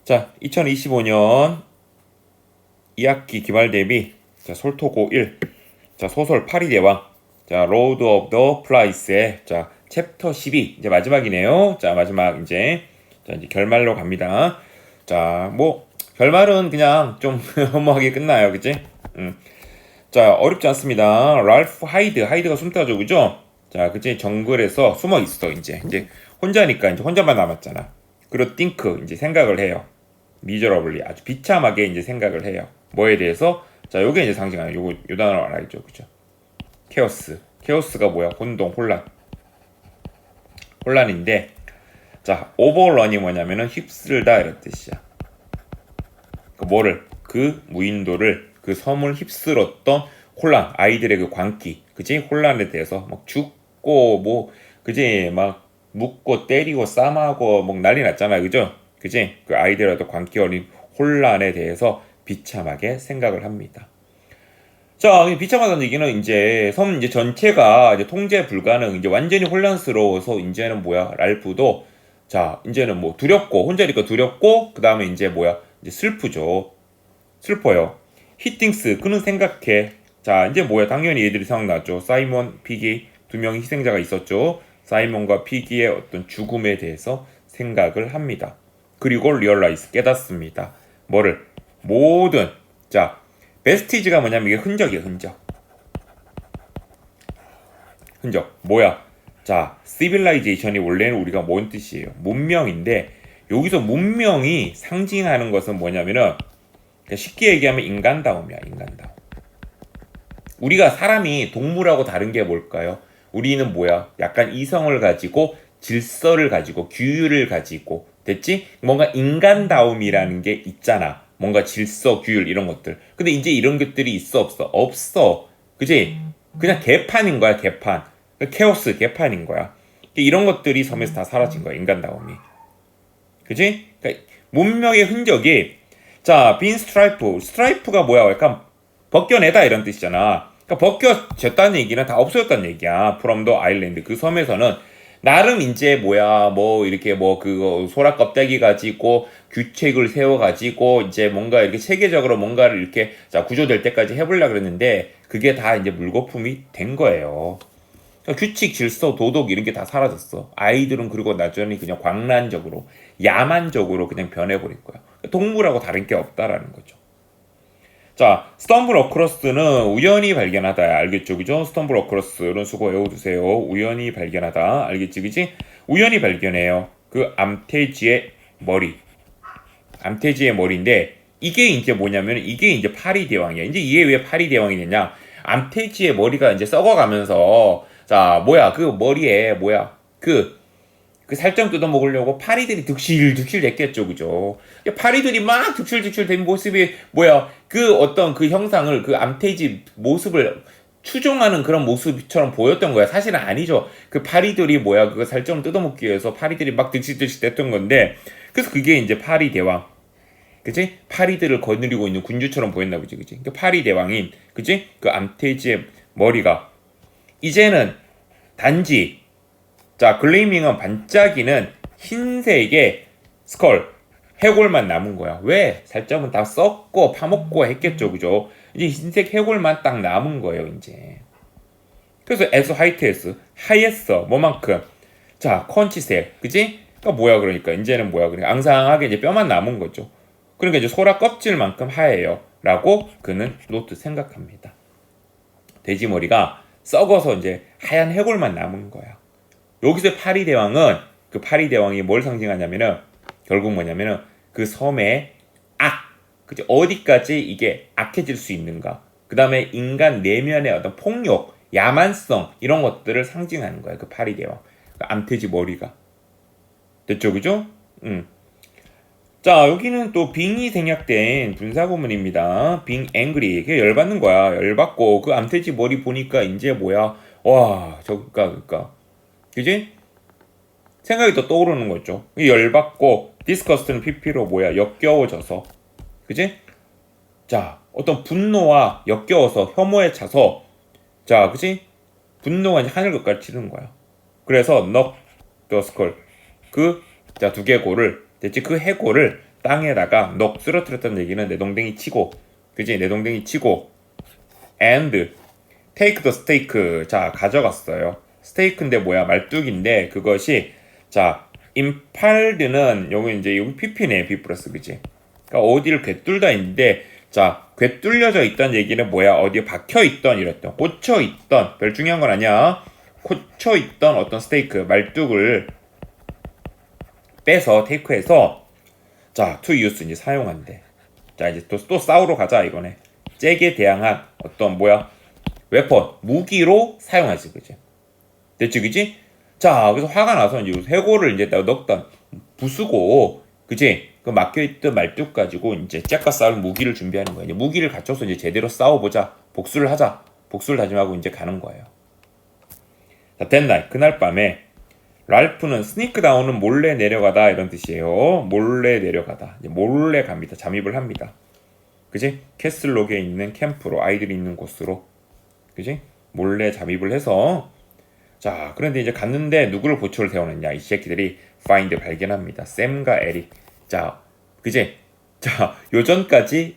자, 2025년 2학기 기말 대비 자, 솔토고 1. 자, 소설 파리 대왕. 자, 로드 오브 더 플라이스의 자, 챕터 12. 이제 마지막이네요. 자, 마지막 이제 결말로 갑니다. 자, 뭐 결말은 그냥 좀 허무하게 끝나요. 그치? 자, 어렵지 않습니다. 랄프 하이드가 숨타죠. 그죠? 자, 그치? 정글에서 숨어 있어. 이제 혼자니까 이제 혼자만 남았잖아. 그리고 띵크 이제 생각을 해요. 미저러블리 아주 비참하게 이제 생각을 해요. 뭐에 대해서? 자, 요게 이제 상징하는 요 단어 알죠, 그죠? 케오스가 뭐야? 혼란인데, 자, 오버런이 뭐냐면은 휩쓸다 이런 뜻이야. 그 무인도를 그 섬을 휩쓸었던 혼란, 아이들의 그 광기, 그지? 혼란에 대해서 막 죽고 뭐, 그지? 막 묻고 때리고 싸마고 뭐 난리 났잖아, 그죠? 그지? 그 아이들의 광기 어린 혼란에 대해서 비참하게 생각을 합니다. 자, 비참하다는 얘기는 이제 섬 이제 전체가 이제 통제 불가능, 이제 완전히 혼란스러워서 이제는 뭐야, 랄프도 자, 이제는 뭐 두렵고 혼자니까 두렵고 그 다음에 이제 뭐야, 이제 슬퍼요. 히팅스 그는 생각해. 자, 이제 뭐야, 당연히 얘들이 생각나죠. 사이먼, 피기 두 명의 희생자가 있었죠. 사이먼과 피기의 어떤 죽음에 대해서 생각을 합니다. 그리고 리얼라이즈 깨닫습니다. 뭐를? 모든 자 베스티지가 뭐냐면 이게 흔적이에요. 흔적 뭐야? 자, 시빌라이제이션이 원래는 우리가 뭔 뜻이에요? 문명인데 여기서 문명이 상징하는 것은 뭐냐면은 쉽게 얘기하면 인간다움이야. 인간다움. 우리가 사람이 동물하고 다른 게 뭘까요? 우리는 뭐야? 약간 이성을 가지고 질서를 가지고 규율을 가지고 됐지? 뭔가 인간다움이라는 게 있잖아. 뭔가 질서, 규율 이런 것들. 근데 이제 이런 것들이 있어 없어? 없어. 그지? 그냥 개판인 거야, 개판. 케오스 개판인 거야. 이런 것들이 섬에서 다 사라진 거야, 인간다움이. 그지? 그러니까 문명의 흔적이 자, 빈 스트라이프가 뭐야? 약간 벗겨내다 이런 뜻이잖아. 그러니까 벗겨졌다는 얘기는 다 없어졌다는 얘기야. 프롬 더 아일랜드 그 섬에서는 나름 이제 뭐야 뭐 이렇게 뭐 그거 소라 껍데기 가지고 규칙을 세워 가지고 이제 뭔가 이렇게 체계적으로 뭔가를 이렇게 자 구조될 때까지 해보려 그랬는데 그게 다 이제 물거품이 된 거예요. 그러니까 규칙, 질서, 도덕 이런 게 다 사라졌어. 아이들은 그리고 나중에 그냥 광란적으로, 야만적으로 그냥 변해버린 거야. 동물하고 다른 게 없다라는 거죠. 자, 스톰블 어크로스는 우연히 발견하다. 알겠죠? 그죠? 스톰블 어크로스는 수고 외워두세요. 우연히 발견하다. 알겠지? 그지? 우연히 발견해요. 그 암태지의 머리. 암태지의 머리인데, 이게 이제 뭐냐면, 이게 이제 파리 대왕이야. 이제 이게 왜 파리 대왕이 되냐? 암태지의 머리가 이제 썩어가면서, 자, 뭐야, 그 머리에, 뭐야, 그 살점 뜯어 먹으려고 파리들이 득실득실 됐겠죠, 그죠? 파리들이 막 득실득실 된 모습이 뭐야? 그 어떤 그 형상을 그 암태지 모습을 추종하는 그런 모습처럼 보였던 거야. 사실은 아니죠. 그 파리들이 뭐야? 그 살점을 뜯어먹기 위해서 파리들이 막 득실득실 됐던 건데, 그래서 그게 이제 파리 대왕. 그치? 파리들을 거느리고 있는 군주처럼 보였나 보지, 그치? 그 파리 대왕인, 그치? 그 암태지의 머리가 이제는 단지 자, 글레이밍은 반짝이는 흰색의 스컬, 해골만 남은 거야. 왜? 살점은 다 썩고 파먹고 했겠죠, 그죠? 이제 흰색 해골만 딱 남은 거예요, 이제. 그래서 에스 하이트에스, 하이했어, 뭐만큼. 자, 컨치색, 그지? 그러니까 뭐야, 그러니까. 이제는 뭐야, 그러니까 앙상하게 이제 뼈만 남은 거죠. 그러니까 이제 소라 껍질만큼 하얘요. 라고 그는 노트 생각합니다. 돼지머리가 썩어서 이제 하얀 해골만 남은 거야. 여기서 파리 대왕은 그 파리 대왕이 뭘 상징하냐면은 결국 뭐냐면은 그 섬의 그치? 어디까지 이게 악해질 수 있는가? 그 다음에 인간 내면의 어떤 폭력, 야만성 이런 것들을 상징하는 거야. 그 파리 대왕, 그 암태지 머리가 됐죠, 그죠? 자, 여기는 또 빙이 생략된 분사구문입니다. 빙 앵그리. 그게 열받는 거야. 열받고 그 암태지 머리 보니까 이제 뭐야? 와, 그니까. 그지? 생각이 또 떠오르는 거죠. 열받고 디스커스트는 PP로 뭐야? 역겨워져서. 그지? 자, 어떤 분노와 역겨워서 혐오에 차서 자, 그지? 분노가 이제 하늘 끝까지 치르는 거야. 그래서 넉 더스컬 그 자, 두개골을 됐지? 그 해골을 땅에다가 넋 쓰러뜨렸다는 얘기는 내동댕이 치고, 그지? 내동댕이 치고, and take the steak. 자, 가져갔어요. 스테이크인데 뭐야? 말뚝인데 그것이 자, impalled는 여기 pp네, b 플러스, 그지? 그러니까 어디를 꿰뚫다 있는데 자, 꿰뚫려져 있던 얘기는 뭐야? 어디에 박혀 있던 이랬던, 꽂혀 있던, 별 중요한 건 아니야. 꽂혀 있던 어떤 스테이크, 말뚝을 빼서 테이크해서 자, to use 이제 사용한대. 자, 이제 또 싸우러 가자 이거네. 잭에 대항한 어떤 뭐야? 웨폰, 무기로 사용하지, 그지? 됐지, 그지? 자, 그래서 화가 나서 이제 해골을 이제 넣었던 부수고, 그지? 그 막혀있던 말뚝 가지고 이제 잭과 싸울 무기를 준비하는 거야. 이제 무기를 갖춰서 이제 제대로 싸워보자. 복수를 하자. 복수를 다짐하고 이제 가는 거예요. 자, 된날, 그날 밤에 랄프는 스니크 다운은 몰래 내려가다 이런 뜻이에요. 몰래 내려가다. 이제 몰래 갑니다. 잠입을 합니다. 그지? 캐슬록에 있는 캠프로, 아이들이 있는 곳으로. 그지? 몰래 잠입을 해서 자, 그런데 이제 갔는데 누구를 보초를 세우느냐? 이 새끼들이 find 발견합니다. 샘과 에릭. 자, 그지? 자, 요전까지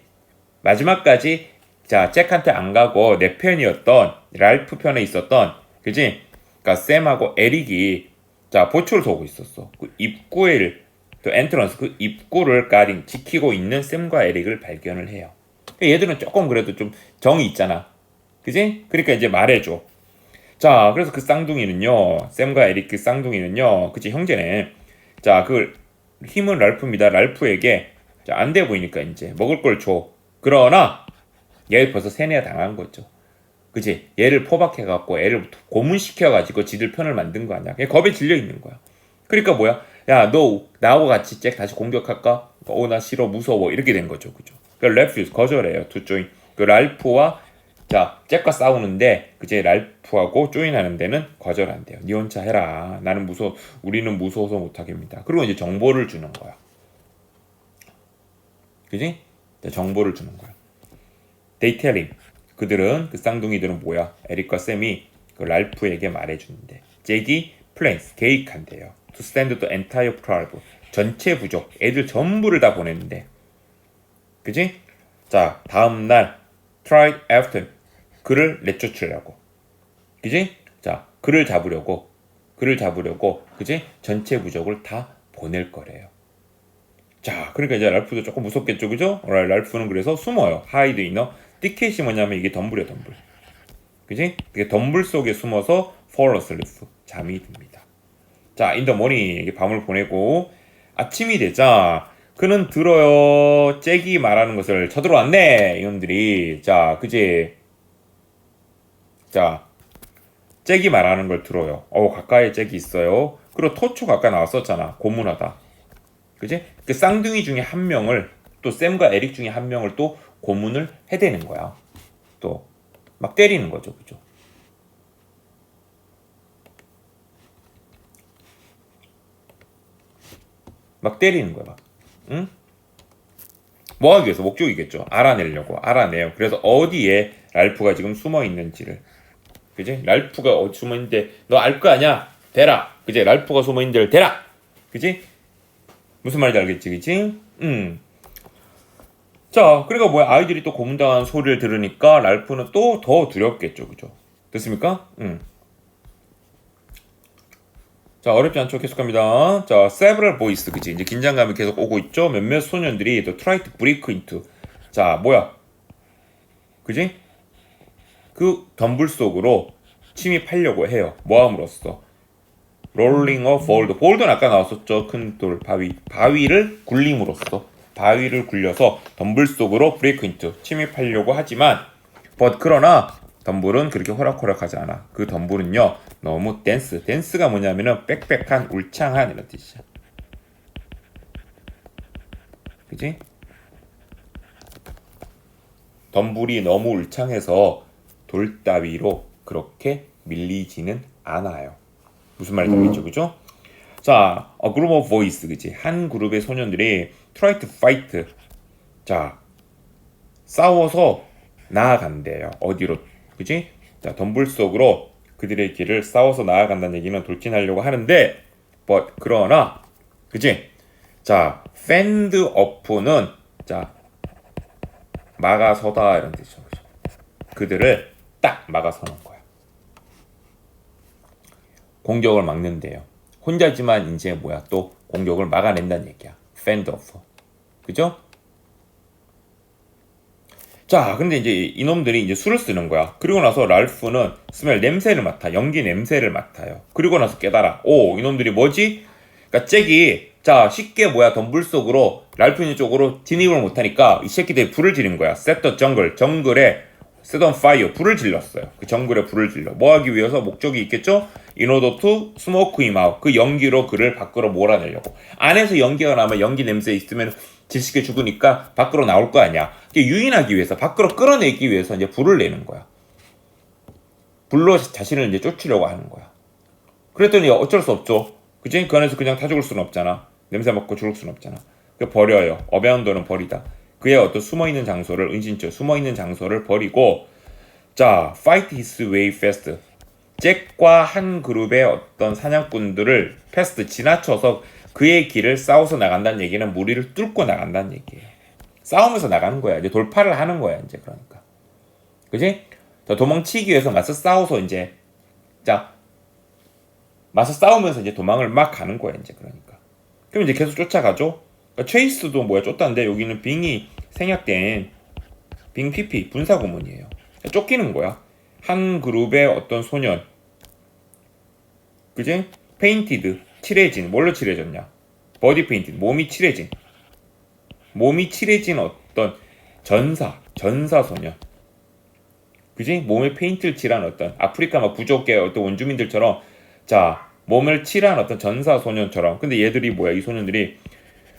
마지막까지 자, 잭한테 안 가고 내 편이었던 랄프 편에 있었던, 그지? 그러니까 샘하고 에릭이 자, 보초를 서고 있었어. 그 입구에 또 엔트런스 그 입구를 가링 지키고 있는 샘과 에릭을 발견을 해요. 얘들은 조금 그래도 좀 정이 있잖아. 그지? 그러니까 이제 말해줘. 자, 그래서 그 쌍둥이는요, 샘과 에릭 그 쌍둥이는요, 그치, 형제네. 자, 그 힘은 랄프입니다. 랄프에게 자, 안 돼 보이니까 이제 먹을 걸 줘. 그러나 얘 벌써 세뇌가 당한 거죠. 그치? 얘를 포박해갖고 애를 고문시켜가지고 지들 편을 만든 거 아니야. 그냥 겁에 질려 있는 거야. 그러니까 뭐야? 야, 너 나하고 같이 잭 다시 공격할까? 나 싫어, 무서워. 이렇게 된 거죠. 그죠? 그러니까 refuse, 거절해요. 두 조인. 그 랄프와 자, 잭과 싸우는데 그제 랄프하고 조인하는 데는 거절한대요. 니 혼자 해라. 우리는 무서워서 못하겠습니다. 그리고 이제 정보를 주는 거야. 그지? 정보를 주는 거야. They tell him. 그들은 그 쌍둥이들은 뭐야? 에릭과 샘이 그 랄프에게 말해주는데 잭이 plans 계획한대요. To send the entire tribe. 전체 부족, 애들 전부를 다 보냈는데, 그지? 자, 다음 날 try after. 그를 내쫓으려고. 그지? 자, 그를 잡으려고, 그지? 전체 부족을 다 보낼 거래요. 자, 그러니까 이제 랄프도 조금 무섭겠죠, 그죠? 랄프는 그래서 숨어요. 하이드 이너. 티켓이 뭐냐면 이게 덤불이야, 덤불. 그지? 이게 덤불 속에 숨어서 fall asleep. 잠이 듭니다. 자, in the morning. 이게 밤을 보내고 아침이 되자 그는 들어요. 잭이 말하는 것을 쳐들어왔네, 이놈들이. 자, 그지? 자, 잭이 말하는 걸 들어요. 가까이에 잭이 있어요. 그리고 토초 가까이 나왔었잖아. 고문하다. 그지? 그 쌍둥이 중에 한 명을, 또 샘과 에릭 중에 한 명을 또 고문을 해대는 거야. 또 막 때리는 거죠. 그죠? 막 때리는 거야. 막. 응? 뭐 하기 위해서? 목적이겠죠. 알아내요. 그래서 어디에 랄프가 지금 숨어 있는지를. 그지? 랄프가 어디 숨어 있는데 너 알 거 아니야? 대라. 그지? 랄프가 숨어 있는 데를 대라. 그지? 무슨 말인지 알겠지? 그지? 자, 그러니까 뭐야? 아이들이 또 고문당한 소리를 들으니까 랄프는 또 더 두렵겠죠. 그죠? 됐습니까? 자, 어렵지 않죠? 계속합니다. 자, several boys, 그치? 이제 긴장감이 계속 오고 있죠? 몇몇 소년들이 또 try to break into. 자, 뭐야? 그지? 그 덤불 속으로 침입하려고 해요. 모함으로써. rolling a boulder. boulder는 아까 나왔었죠? 큰 돌, 바위를 굴림으로써. 바위를 굴려서 덤불 속으로 break into. 침입하려고 하지만, 그러나, 덤불은 그렇게 호락호락하지 않아. 그 덤불은요, 너무 댄스가 뭐냐면은 빽빽한, 울창한 이런 뜻이야. 그지? 덤불이 너무 울창해서 돌 따위로 그렇게 밀리지는 않아요. 무슨 말인지 알겠죠? 그죠? 자, a group of boys, 그지? 한 그룹의 소년들이 try to fight. 자, 싸워서 나아간대요. 어디로? 그지? 자, 덤불 속으로 그들의 길을 싸워서 나아간다는 얘기는 돌진하려고 하는데, 그러나, 그지? 자, fend off는 자 막아서다 이런 뜻이죠. 그들을 딱 막아서는 거야. 공격을 막는데요. 혼자지만 이제 뭐야 또 공격을 막아낸다는 얘기야. fend off. 그죠? 자, 근데 이제 이놈들이 이제 술을 쓰는 거야. 그리고 나서 랄프는 스멜 냄새를 맡아. 연기 냄새를 맡아요. 그리고 나서 깨달아. 오, 이놈들이 뭐지? 그러니까 잭이 자 쉽게 뭐야 덤불 속으로 랄프 쪽으로 진입을 못하니까 이 새끼들이 불을 지른 거야. set the jungle. 정글에 set on fire. 불을 질렀어요. 그 정글에 불을 질러. 뭐 하기 위해서 목적이 있겠죠? in order to smoke him out. 그 연기로 그를 밖으로 몰아내려고. 안에서 연기가 나면 연기 냄새 있으면 질식해 죽으니까 밖으로 나올 거 아니야. 유인하기 위해서 밖으로 끌어내기 위해서 이제 불을 내는 거야. 불로 자신을 이제 쫓으려고 하는 거야. 그랬더니 어쩔 수 없죠. 그치? 그 안에서 그냥 타 죽을 수는 없잖아. 냄새 맡고 죽을 수는 없잖아. 그 버려요. 어베언더는 버리다. 그의 어떤 숨어있는 장소를 은신처 숨어있는 장소를 버리고 자, fight his way fast. 잭과 한 그룹의 어떤 사냥꾼들을 패스트 지나쳐서 그의 길을 싸워서 나간다는 얘기는 무리를 뚫고 나간다는 얘기예요. 싸우면서 나가는 거야. 이제 돌파를 하는 거야. 이제 그러니까. 그지? 자, 도망치기 위해서 맞서 싸워서 이제 자 맞서 싸우면서 이제 도망을 막 가는 거야. 이제 그러니까. 그럼 이제 계속 쫓아가죠. 그러니까 체이스도 뭐야 쫓다는데 여기는 빙이 생략된 빙 PP 분사 구문이에요. 쫓기는 거야. 한 그룹의 어떤 소년. 그지? 페인티드 칠해진 뭘로 칠해졌냐? 버디 페인티드 몸이 칠해진 어떤 전사 소년. 그지? 몸에 페인트를 칠한 어떤 아프리카 막 부족의 어떤 원주민들처럼 자 몸을 칠한 어떤 전사 소년처럼. 근데 얘들이 뭐야? 이 소년들이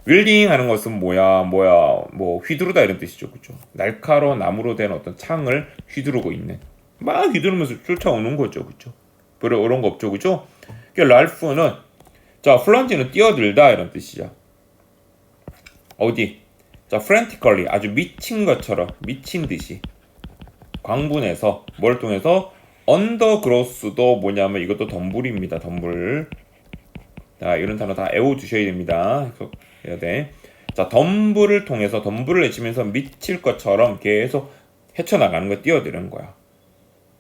윌딩 하는 것은 뭐야 뭐 휘두르다 이런 뜻이죠. 그죠? 날카로운 나무로 된 어떤 창을 휘두르고 있는 막 휘두르면서 쫓아오는 거죠. 그죠? 별로 어려운 거 없죠. 그죠? 그러니까 랄프는 자 플런지는 뛰어들다 이런 뜻이죠. 어디? 자 frantically 아주 미친 것처럼 미친 듯이 광분해서 뭘 통해서 언더그로스도 뭐냐면 이것도 덤불입니다. 덤불. 자 이런 단어 다 외워두셔야 됩니다. 해야 돼. 자 덤불을 통해서 덤불을 외치면서 미칠 것처럼 계속 헤쳐나가는 거 뛰어드는 거야.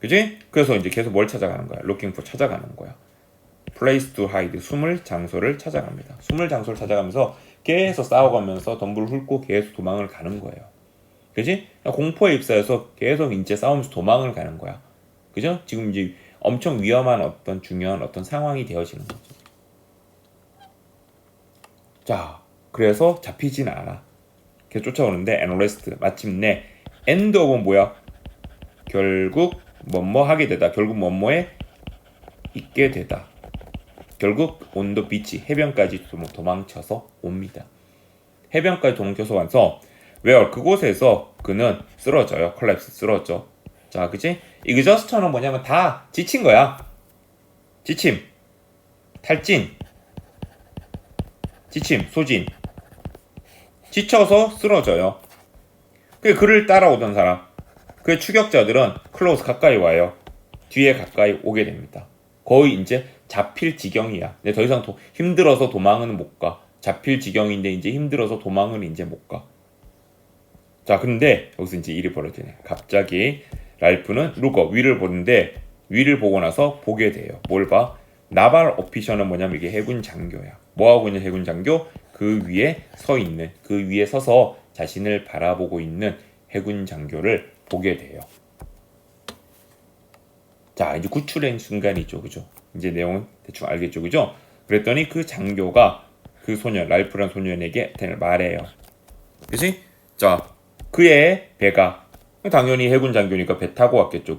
그지? 그래서 이제 계속 뭘 찾아가는 거야? looking for 찾아가는 거야. place to hide 숨을 장소를 찾아갑니다. 숨을 장소를 찾아가면서 계속 싸워가면서 덤불을 훑고 계속 도망을 가는 거예요. 그지? 공포에 휩싸여서 계속 이제 싸우면서 도망을 가는 거야. 그죠? 지금 이제 엄청 위험한 어떤 중요한 어떤 상황이 되어지는 거죠. 자, 그래서 잡히진 않아. 계속 쫓아오는데 and 마침내 end of은 뭐야? 결국 뭐뭐 하게 되다. 결국 뭐뭐에 있게 되다. 결국 on the beach 해변까지 도망쳐서 옵니다. 해변까지 도망쳐서 와서 where 그곳에서 그는 쓰러져요. collapse 쓰러져. 자, 그치? exhaustion은 뭐냐면 다 지친 거야. 지침, 탈진, 지침, 소진. 지쳐서 쓰러져요. 그를 따라오던 사람, 그의 추격자들은 클로스 가까이 와요. 뒤에 가까이 오게 됩니다. 거의 이제 잡힐 지경이야. 근데 더 이상 힘들어서 도망은 못 가. 잡힐 지경인데 이제 힘들어서 도망은 이제 못 가. 자, 근데 여기서 이제 일이 벌어지네. 갑자기 랄프는 루거 위를 보는데 위를 보고 나서 보게 돼요. 뭘 봐? 나발 오피셔는 뭐냐면 이게 해군 장교야. 뭐 하고 있는 해군 장교? 그 위에 서 있는, 그 위에 서서 자신을 바라보고 있는 해군 장교를 보게 돼요. 자, 이제 구출된 순간이죠. 그죠? 이제 내용은 대충 알겠죠. 그죠? 그랬더니 그 장교가 그 소년, 랄프란 소년에게 말해요. 그치? 자, 그의 배가, 당연히 해군 장교니까 배 타고 왔겠죠.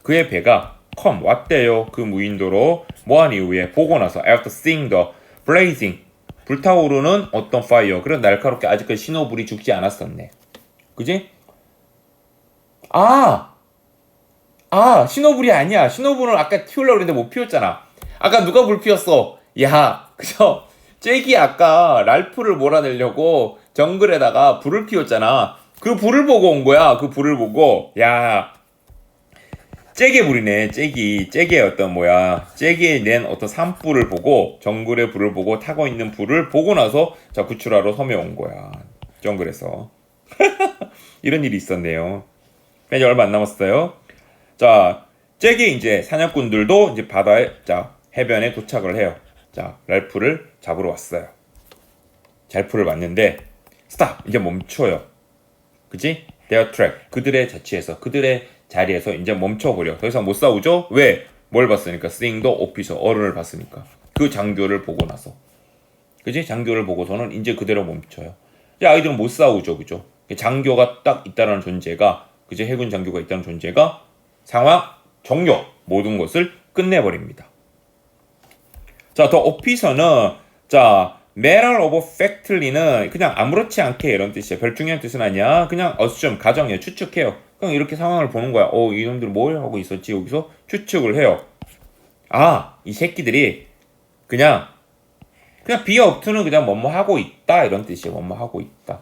그의 배가 왔대요. 그 무인도로 뭐한 이후에 보고 나서 after seeing the blazing 불타오르는 어떤 fire. 그래서 날카롭게 아직까지 신호불이 죽지 않았었네. 그지? 신호불이 아니야. 신호불은 아까 피우려고 그랬는데 못 피웠잖아. 아까 누가 불 피웠어? 야, 그죠? 잭이 아까 랄프를 몰아내려고 정글에다가 불을 피웠잖아. 그 불을 보고 온 거야. 그 불을 보고. 야, 잭의 불이네. 잭의 어떤 잭이 낸 어떤 산불을 보고, 정글의 불을 보고, 타고 있는 불을 보고 나서 자 구출하러 섬에 온 거야. 정글에서. 이런 일이 있었네요. 이제 얼마 안 남았어요. 자, 잭이 이제 사냥꾼들도 이제 바다에, 자, 해변에 도착을 해요. 자, 랄프를 잡으러 왔어요. 랄프를 왔는데, 스탑! 이제 멈춰요. 그지? Their track. 그들의 자취에서, 그들의 자리에서 이제 멈춰버려. 더 이상 못 싸우죠? 왜? 뭘 봤으니까? Seeing the officer. 어른을 봤으니까. 그 장교를 보고 나서. 그지? 장교를 보고서는 이제 그대로 멈춰요. 이제 아이들은 못 싸우죠. 그죠? 장교가 딱 있다는 존재가, 그지? 해군 장교가 있다는 존재가 상황 종료. 모든 것을 끝내버립니다. 자, 더 오피서는, 자, matter of factly는 그냥 아무렇지 않게 이런 뜻이에요. 별 중요한 뜻은 아니야. 그냥 assume, 가정해요. 추측해요. 그냥 이렇게 상황을 보는 거야. 이놈들 뭘 하고 있었지? 여기서 추측을 해요. 아, 이 새끼들이 그냥 be up to는 그냥 뭐뭐 하고 있다. 이런 뜻이에요. 뭐뭐 하고 있다.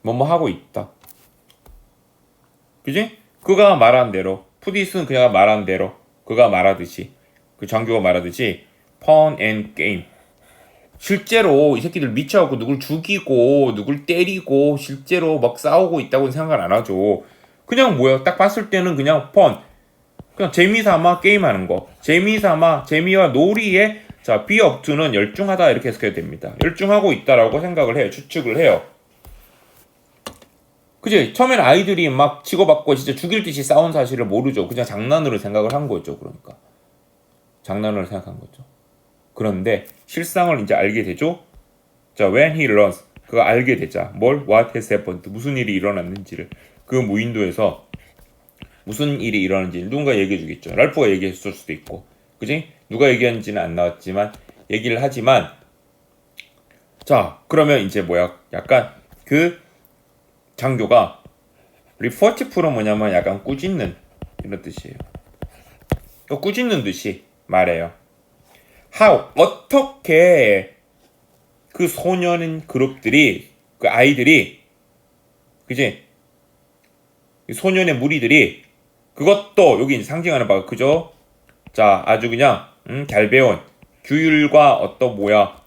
뭐뭐 하고 있다. 그지? 그가 말한 대로, 푸디스는 그가 말한 대로, 그가 말하듯이, 그 장교가 말하듯이 fun and game. 실제로 이 새끼들 미쳐갖고 누굴 죽이고 누굴 때리고 실제로 막 싸우고 있다고는 생각을 안 하죠. 그냥 딱 봤을 때는 그냥 펀, 그냥 재미삼아 게임하는 거, 재미삼아 재미와 놀이에 자 be up to는 열중하다 이렇게 해석해야 됩니다. 열중하고 있다라고 생각을 해요. 추측을 해요. 그지? 처음에는 아이들이 막 치고받고 진짜 죽일 듯이 싸운 사실을 모르죠. 그냥 장난으로 생각을 한 거죠. 그러니까 장난으로 생각한 거죠. 그런데 실상을 이제 알게 되죠. 자, when he learns, 그가 알게 되자 뭘? what has happened, 무슨 일이 일어났는지를, 그 무인도에서 무슨 일이 일어났는지 누군가 얘기해 주겠죠. 랄프가 얘기했을 수도 있고, 그지? 누가 얘기했는지는 안 나왔지만 얘기를 하지만, 자, 그러면 이제 약간 그 장교가 리포티프로 뭐냐면 약간 꾸짖는 이런 뜻이에요. 꾸짖는 듯이 말해요. how, 어떻게 그 소년 그룹들이, 그 아이들이, 그지? 소년의 무리들이, 그것도 여기 상징하는 바가 그죠? 자, 아주 그냥 잘 배운 규율과 어떤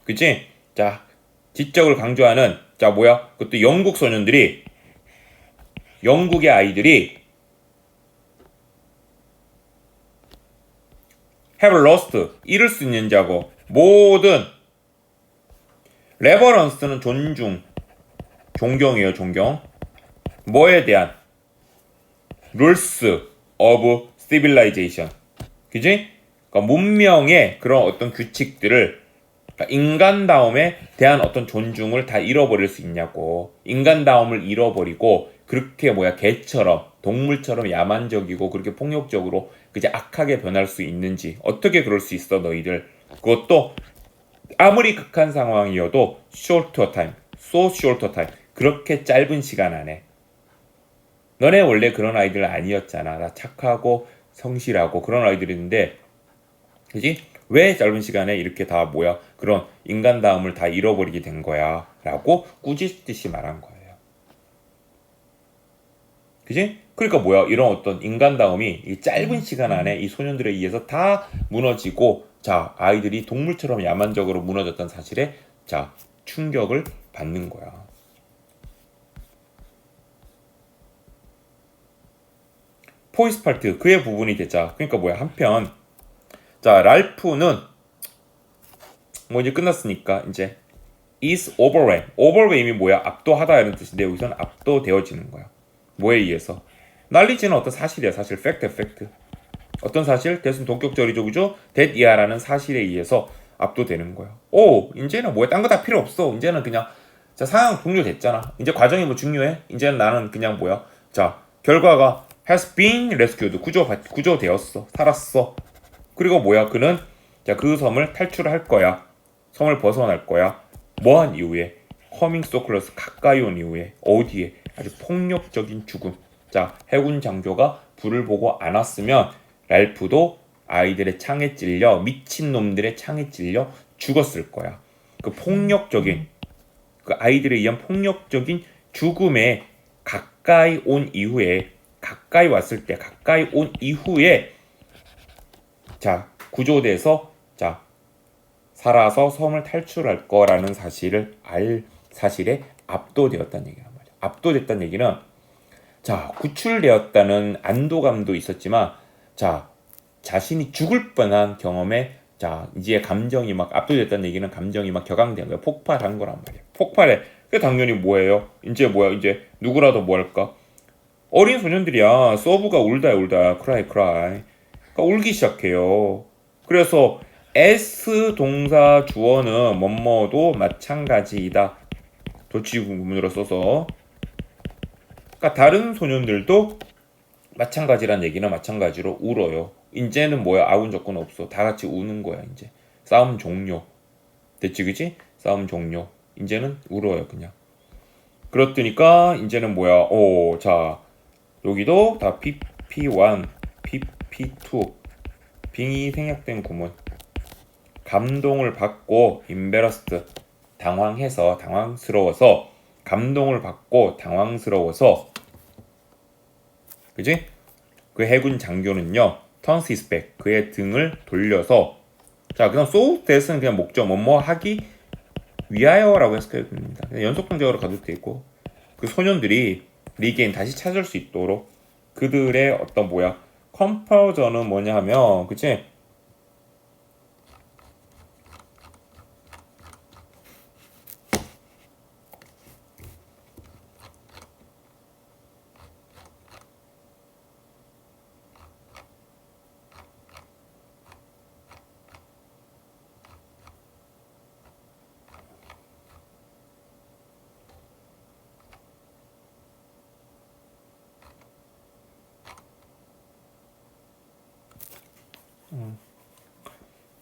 그지? 자, 지적을 강조하는 자 그것도 영국 소년들이, 영국의 아이들이 have lost, 잃을 수 있는 자고, 모든 reverence는 존중, 존경이에요. 존경. 뭐에 대한? rules of civilization. 그지? 그러니까 문명의 그런 어떤 규칙들을, 그러니까 인간다움에 대한 어떤 존중을 다 잃어버릴 수 있냐고. 인간다움을 잃어버리고 그렇게 개처럼, 동물처럼 야만적이고 그렇게 폭력적으로 그제 악하게 변할 수 있는지, 어떻게 그럴 수 있어 너희들. 그것도 아무리 극한 상황이어도 shorter time, so shorter time, 그렇게 짧은 시간 안에. 너네 원래 그런 아이들 아니었잖아. 나 착하고 성실하고 그런 아이들인데, 그지? 왜 짧은 시간에 이렇게 다 그런 인간다움을 다 잃어버리게 된 거야 라고 꾸짖듯이 말한 거예요. 그지? 그러니까 이런 어떤 인간다움이 이 짧은 시간 안에 이 소년들에 의해서 다 무너지고, 자, 아이들이 동물처럼 야만적으로 무너졌던 사실에 자, 충격을 받는 거야. 포이스팔트, 그의 부분이 되자. 그러니까 한편, 자, 랄프는 이제 끝났으니까 이제 is overwhelmed. overwhelm이 압도하다 이런 뜻인데 여기서는 압도되어지는 거야. 뭐에 의해서? 난리지는 어떤 사실이야. 사실 팩트. 어떤 사실? 대순 동격절이죠. 그죠? that이야라는 사실에 의해서 압도되는 거야. 이제는 딴 거 다 필요 없어. 이제는 그냥 자, 상황 종료됐잖아. 이제 과정이 중요해? 이제는 나는 그냥 자, 결과가 has been rescued. 구조되었어. 살았어. 그리고 그는 자, 그 섬을 탈출할 거야. 섬을 벗어날 거야. 뭐한 이후에? coming so close, 가까이 온 이후에. 어디에? 아주 폭력적인 죽음. 자, 해군 장교가 불을 보고 안 왔으면 랄프도 아이들의 창에 찔려, 미친놈들의 창에 찔려 죽었을 거야. 그 폭력적인, 그 아이들에 의한 폭력적인 죽음에 가까이 온 이후에 가까이 왔을 때 가까이 온 이후에 자 구조대에서 자 살아서 섬을 탈출할 거라는 사실에 압도되었다는 얘기란 말이야. 압도됐다는 얘기는 자 구출되었다는 안도감도 있었지만 자 자신이 죽을 뻔한 경험에 자 이제 감정이 막 압도됐다는 얘기는 감정이 막 격앙된 거야. 폭발한 거란 말이야. 폭발해. 그 당연히 뭐예요? 이제 뭐야? 이제 누구라도 뭐 할까? 어린 소년들이야. 서브가 울다 크라이 크라이. 그러니까 울기 시작해요. 그래서 S 동사 주어는 뭐뭐도 마찬가지이다. 도치 구문으로 써서. 그러니까 다른 소년들도 마찬가지란 얘기는 마찬가지로 울어요. 이제는 뭐야? 아군 조건 없어. 다 같이 우는 거야, 이제. 싸움 종료. 됐지, 그지? 싸움 종료. 이제는 울어요, 그냥. 그렇다니까 이제는 뭐야? 자 여기도 다 PP1, PP2 빙이 생략된 구문. 감동을 받고 embarrassed 당황해서 당황스러워서 감동을 받고 당황스러워서 그지? 그 해군 장교는요 turns his back 그의 등을 돌려서 자 그냥 so that은 그냥 목적 뭐뭐 하기 위하여라고 해석해도 됩니다. 연속동작으로 가도 되고 그 소년들이 리게인 다시 찾을 수 있도록 그들의 어떤 뭐야 컴퍼전은 뭐냐 하면 그치?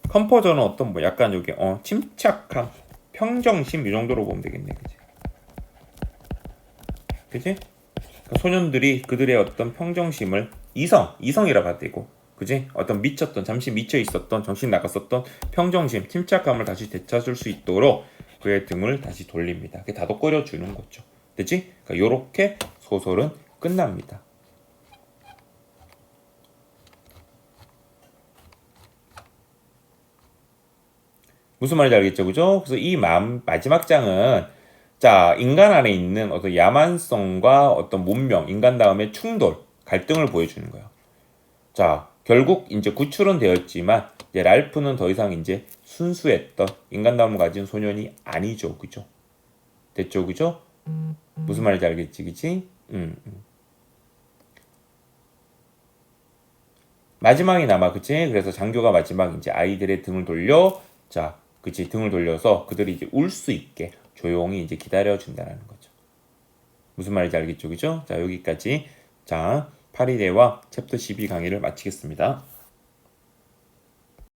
컴퍼전은 어떤 뭐 약간 여기 침착함, 평정심 이 정도로 보면 되겠네, 그치? 그치? 그러니까 소년들이 그들의 어떤 평정심을 이성이라 봐도 되고, 그지? 어떤 잠시 미쳐 있었던, 정신 나갔었던 평정심, 침착감을 다시 되찾을 수 있도록 그의 등을 다시 돌립니다. 그게 다독거려 주는 거죠. 됐지? 그러니까 요렇게 소설은 끝납니다. 무슨 말인지 알겠죠, 그죠? 그래서 이 마지막 장은 자 인간 안에 있는 어떤 야만성과 어떤 문명, 인간 다음에 충돌, 갈등을 보여주는 거예요. 자 결국 이제 구출은 되었지만 이제 랄프는 더 이상 이제 순수했던 인간다움을 가진 소년이 아니죠, 그죠? 됐죠, 그죠? 무슨 말인지 알겠지, 그치? 마지막이 남아, 그치? 그래서 장교가 마지막 이제 아이들의 등을 돌려 자 그치 등을 돌려서 그들이 이제 울 수 있게 조용히 이제 기다려준다는 거죠. 무슨 말인지 알겠죠, 그죠? 자 여기까지 자 파리대왕 챕터 12 강의를 마치겠습니다.